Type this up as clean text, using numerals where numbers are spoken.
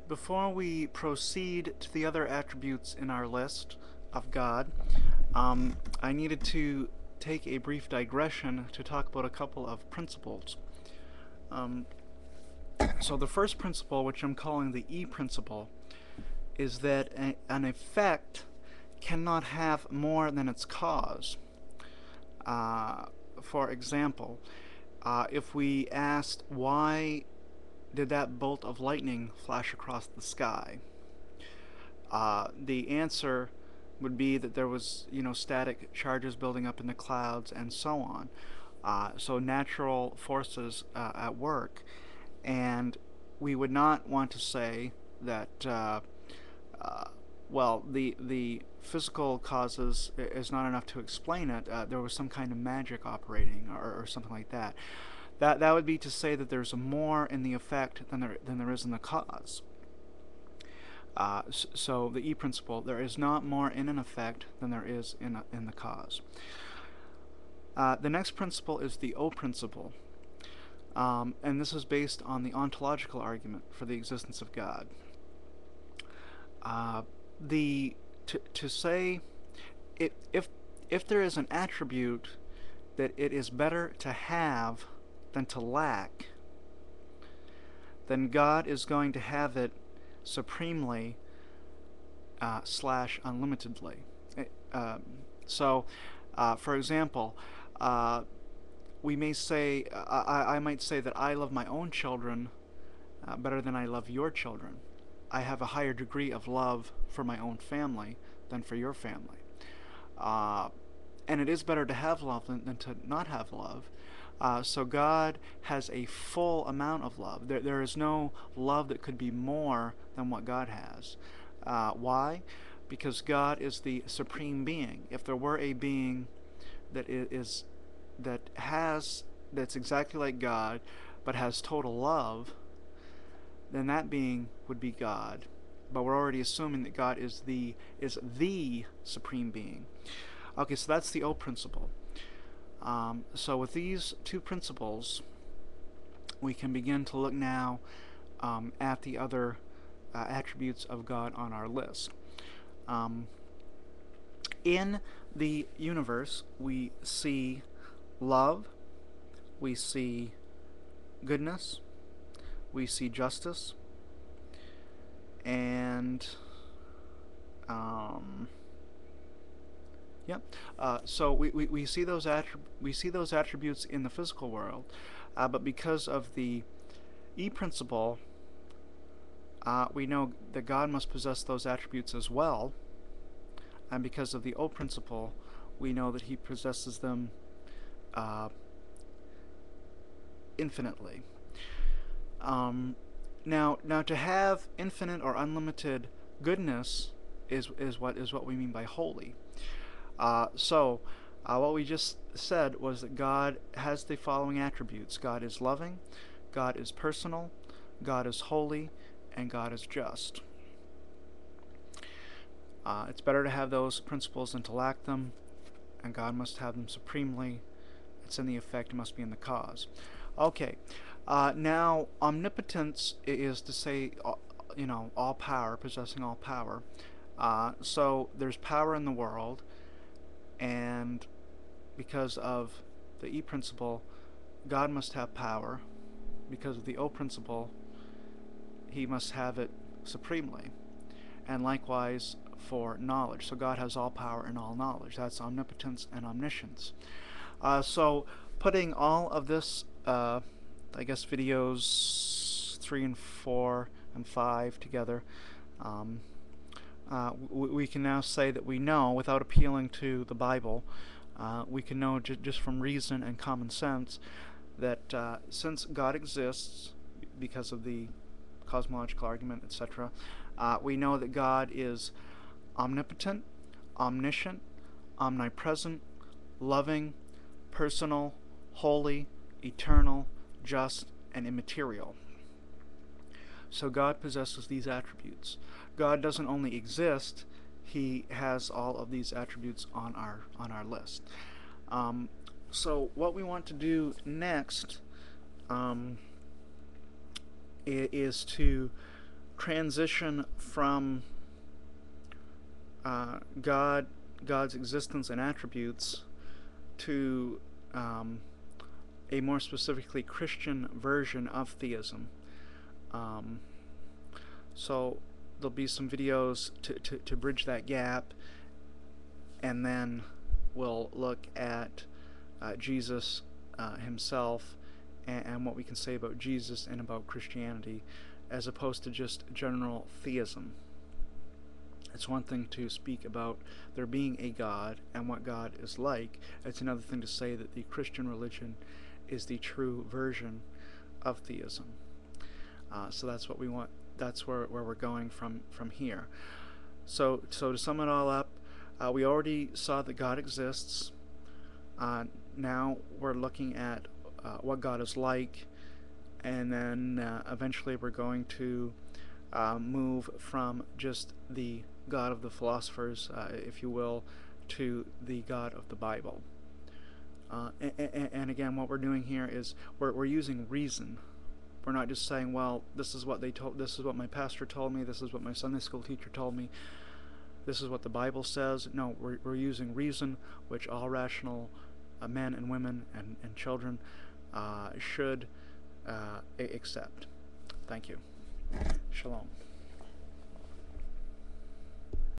Before we proceed to the other attributes in our list of God, I needed to take a brief digression to talk about a couple of principles. Um, so, the first principle, which I'm calling the E principle, is that an effect cannot have more than its cause. Uh, for example, if we asked why did that bolt of lightning flash across the sky, the answer would be that there was, static charges building up in the clouds and so on. So natural forces at work, and we would not want to say that uh, well, the physical causes is not enough to explain it. There was some kind of magic operating, or something like that. That would be to say that there's more in the effect than there is in the cause. So the E principle, there is not more in an effect than there is in the cause. The next principle is the O principle, and this is based on the ontological argument for the existence of God. Uh, the to say if there is an attribute that it is better to have than to lack, then God is going to have it supremely slash unlimitedly. Uh, so, for example, uh, we may say, I might say that I love my own children better than I love your children. I have a higher degree of love for my own family than for your family. Uh, and it is better to have love than to not have love. So God has a full amount of love. There is no love that could be more than what God has. Why? Because God is the supreme being. If there were a being that is that has that's exactly like God, but has total love, then that being would be God. But we're already assuming that God is the supreme being. Okay, so that's the O principle. So with these two principles, we can begin to look now at the other attributes of God on our list. Um, in the universe, we see love, we see goodness, we see justice, and um, yep. So we see those attributes in the physical world, but because of the E principle, we know that God must possess those attributes as well, and because of the O principle, we know that He possesses them uh, infinitely. Um, now, to have infinite or unlimited goodness is what we mean by holy. What we just said was that God has the following attributes: God is loving, God is personal, God is holy, and God is just. It's better to have those principles than to lack them, and God must have them supremely. It's in the effect, it must be in the cause. Okay, now omnipotence is to say, all power, possessing all power. So there's power in the world, and because of the E principle, God must have power. Because of the O principle, He must have it supremely. And likewise for knowledge. So God has all power and all knowledge. That's omnipotence and omniscience. So putting all of this, I guess videos 3 and 4 and 5 together, we can now say that we know, without appealing to the Bible, we can know just from reason and common sense that since God exists because of the cosmological argument, etc., we know that God is omnipotent, omniscient, omnipresent, loving, personal, holy, eternal, just, and immaterial. So God possesses these attributes. God doesn't only exist, He has all of these attributes on our list. So what we want to do next is to transition from God's existence and attributes to a more specifically Christian version of theism. So there'll be some videos to bridge that gap, and then we'll look at Jesus himself and what we can say about Jesus and about Christianity, as opposed to just general theism. It's one thing to speak about there being a God and what God is like. It's another thing to say that the Christian religion is the true version of theism. So that's what we want. That's where we're going from here. So to sum it all up, we already saw that God exists. Now we're looking at what God is like, and then eventually we're going to move from just the God of the philosophers, if you will, to the God of the Bible. And again, what we're doing here is we're using reason. We're not just saying, well, this is what they told, this is what my pastor told me, this is what my Sunday school teacher told me, this is what the Bible says. No, we're using reason, which all rational men and women and children should accept. Thank you. Shalom.